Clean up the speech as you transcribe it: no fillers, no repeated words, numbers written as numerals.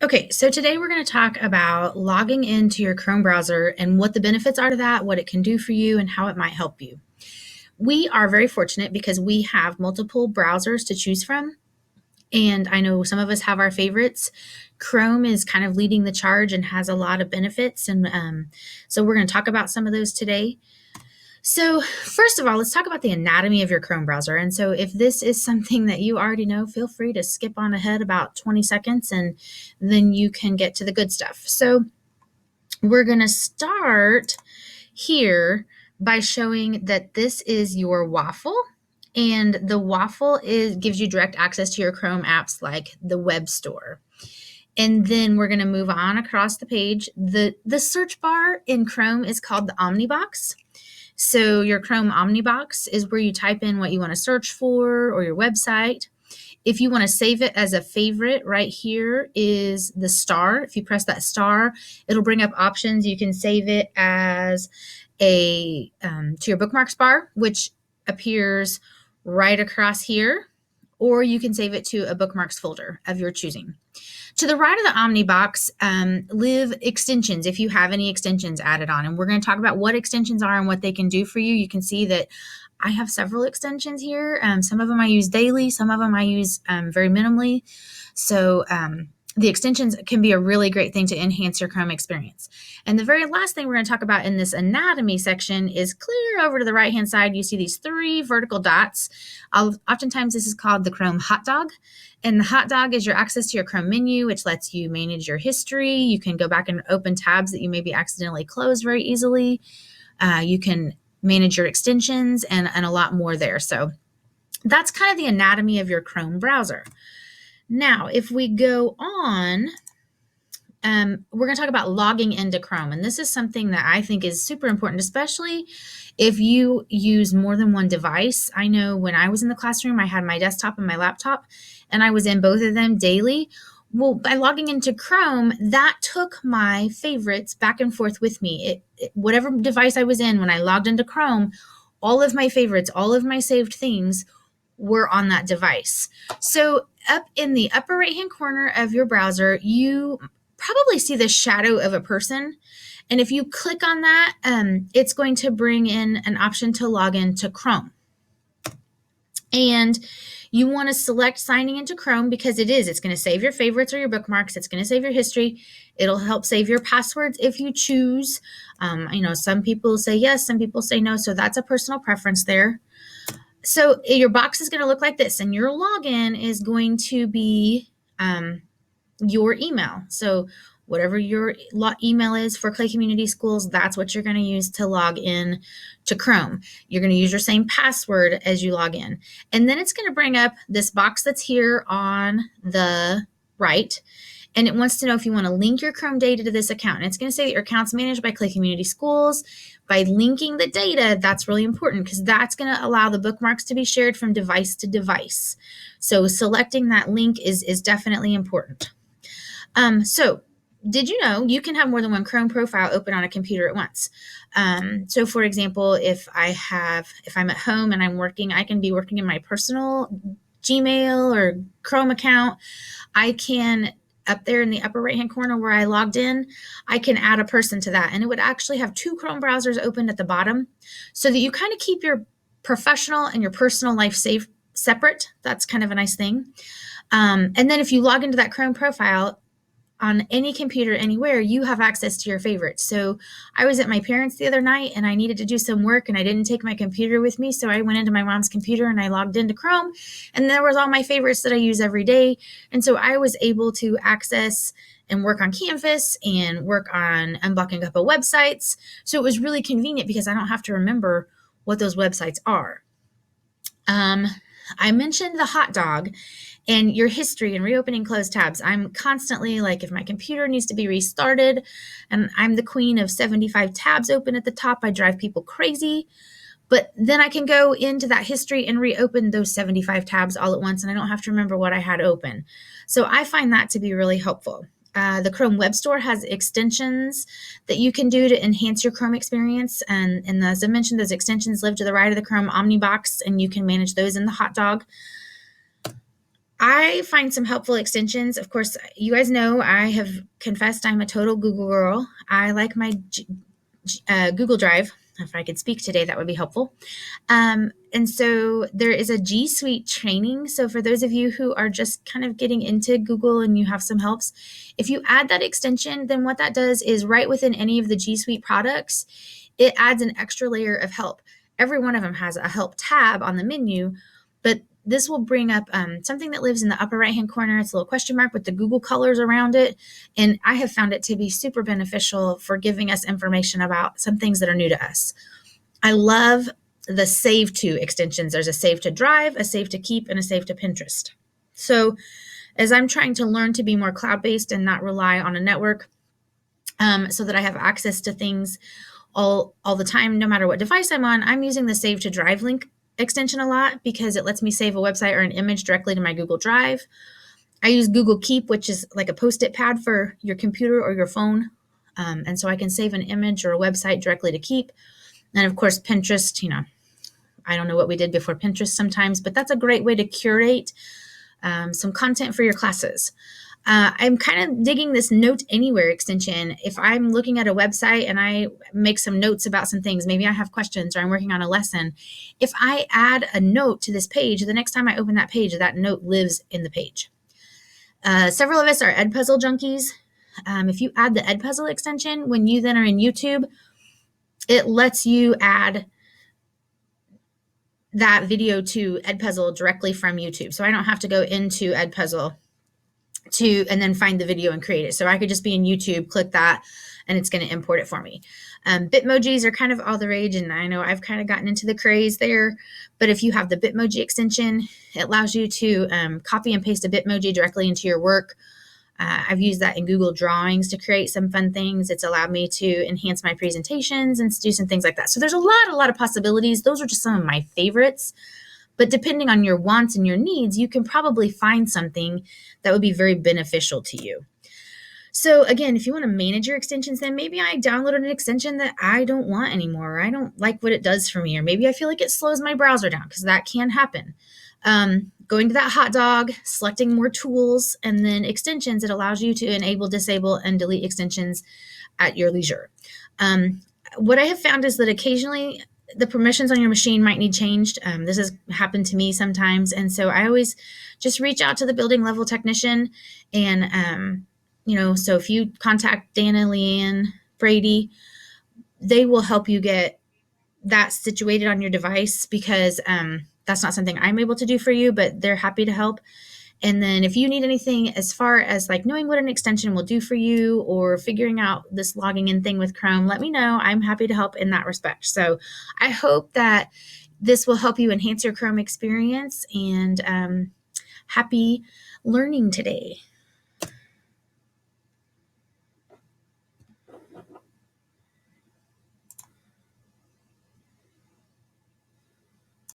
Okay, so today we're going to talk about logging into your Chrome browser and what the benefits are to that, what it can do for you, and how it might help you. We are very fortunate because we have multiple browsers to choose from, and I know some of us have our favorites. Chrome is kind of leading the charge and has a lot of benefits, and so we're going to talk about some of those today. So, first of all, let's talk about the anatomy of your Chrome browser. And so, if this is something that you already know, feel free to skip on ahead about 20 seconds and then you can get to the good stuff. So, we're going to start here by showing that this is your waffle. And the waffle gives you direct access to your Chrome apps like the web store. And then we're going to move on across the page. The search bar in Chrome is called the Omnibox. So your Chrome Omnibox is where you type in what you want to search for or your website. If you want to save it as a favorite, right here is the star. If you press that star, it'll bring up options. You can save it as to your bookmarks bar, which appears right across here, or you can save it to a bookmarks folder of your choosing. To the right of the Omnibox live extensions, if you have any extensions added on. And we're going to talk about what extensions are and what they can do for you. You can see that I have several extensions here. Some of them I use daily. Some of them I use very minimally. So the extensions can be a really great thing to enhance your Chrome experience. And the very last thing we're going to talk about in this anatomy section is clear over to the right-hand side. You see these three vertical dots. Oftentimes this is called the Chrome hot dog. And the hot dog is your access to your Chrome menu, which lets you manage your history. You can go back and open tabs that you maybe accidentally closed very easily. You can manage your extensions and a lot more there. So that's kind of the anatomy of your Chrome browser. Now, if we go on, we're going to talk about logging into Chrome. And this is something that I think is super important, especially if you use more than one device. I know when I was in the classroom, I had my desktop and my laptop, and I was in both of them daily. Well, by logging into Chrome, that took my favorites back and forth with me. Whatever device I was in, when I logged into Chrome, all of my favorites, all of my saved things were on that device. So up in the upper right-hand corner of your browser, you probably see the shadow of a person. And if you click on that, it's going to bring in an option to log into Chrome. And you want to select signing into Chrome because it's going to save your favorites or your bookmarks. It's going to save your history. It'll help save your passwords if you choose. Some people say yes, some people say no. So that's a personal preference there. So your box is going to look like this, and your login is going to be your email. So whatever your email is for Clay Community Schools, that's what you're going to use to log in to Chrome. You're going to use your same password as you log in. And then it's going to bring up this box that's here on the right. And it wants to know if you want to link your Chrome data to this account. And it's going to say that your account's managed by Clay Community Schools. By linking the data, that's really important because that's going to allow the bookmarks to be shared from device to device. So selecting that link is definitely important. So did you know you can have more than one Chrome profile open on a computer at once? So for example, if I'm at home and I'm working, I can be working in my personal Gmail or Chrome account. I can, up there in the upper right-hand corner where I logged in, I can add a person to that. And it would actually have two Chrome browsers open at the bottom so that you kind of keep your professional and your personal life separate. That's kind of a nice thing. And then if you log into that Chrome profile, on any computer anywhere, you have access to your favorites. So I was at my parents' the other night and I needed to do some work and I didn't take my computer with me. So I went into my mom's computer and I logged into Chrome, and there was all my favorites that I use every day. And so I was able to access and work on Canvas and work on unblocking a couple websites. So it was really convenient because I don't have to remember what those websites are. I mentioned the hot dog and your history and reopening closed tabs. I'm constantly if my computer needs to be restarted and I'm the queen of 75 tabs open at the top, I drive people crazy. But then I can go into that history and reopen those 75 tabs all at once, and I don't have to remember what I had open. So I find that to be really helpful. The Chrome Web Store has extensions that you can do to enhance your Chrome experience. And as I mentioned, those extensions live to the right of the Chrome Omnibox, and you can manage those in the hot dog. I find some helpful extensions. Of course, you guys know I have confessed I'm a total Google girl. I like my Google Drive. If I could speak today, that would be helpful. And so there is a G Suite training. So for those of you who are just kind of getting into Google and you have some helps, if you add that extension, then what that does is right within any of the G Suite products, it adds an extra layer of help. Every one of them has a help tab on the menu, but this will bring up something that lives in the upper right-hand corner. It's a little question mark with the Google colors around it. And I have found it to be super beneficial for giving us information about some things that are new to us. I love the Save To extensions. There's a Save to Drive, a Save to Keep, and a Save to Pinterest. So as I'm trying to learn to be more cloud-based and not rely on a network, so that I have access to things all the time, no matter what device I'm on, I'm using the Save to Drive link extension a lot because it lets me save a website or an image directly to my Google Drive. I use Google Keep, which is like a post-it pad for your computer or your phone. And so I can save an image or a website directly to Keep. And of course, Pinterest, I don't know what we did before Pinterest sometimes, but that's a great way to curate some content for your classes. I'm kind of digging this Note Anywhere extension. If I'm looking at a website and I make some notes about some things, maybe I have questions or I'm working on a lesson. If I add a note to this page, the next time I open that page, that note lives in the page. Several of us are Edpuzzle junkies. If you add the Edpuzzle extension, when you then are in YouTube, it lets you add that video to Edpuzzle directly from YouTube. So I don't have to go into Edpuzzle and then find the video and create it. So I could just be in YouTube, click that, and it's going to import it for me. Bitmojis are kind of all the rage, and I know I've kind of gotten into the craze there. But if you have the Bitmoji extension, it allows you to copy and paste a Bitmoji directly into your work. I've used that in Google Drawings to create some fun things. It's allowed me to enhance my presentations and do some things like that. So there's a lot of possibilities. Those are just some of my favorites. But depending on your wants and your needs, you can probably find something that would be very beneficial to you. So again, if you want to manage your extensions, then maybe I downloaded an extension that I don't want anymore, or I don't like what it does for me, or maybe I feel like it slows my browser down, because that can happen. Going to that hot dog, selecting more tools, and then extensions, it allows you to enable, disable, and delete extensions at your leisure. What I have found is that occasionally the permissions on your machine might need changed. This has happened to me sometimes. And so I always just reach out to the building level technician. And, so if you contact Dana, Leanne, Brady, they will help you get that situated on your device, because that's not something I'm able to do for you, but they're happy to help. And then if you need anything as far as like knowing what an extension will do for you or figuring out this logging in thing with Chrome, let me know. I'm happy to help in that respect. So I hope that this will help you enhance your Chrome experience, and happy learning today.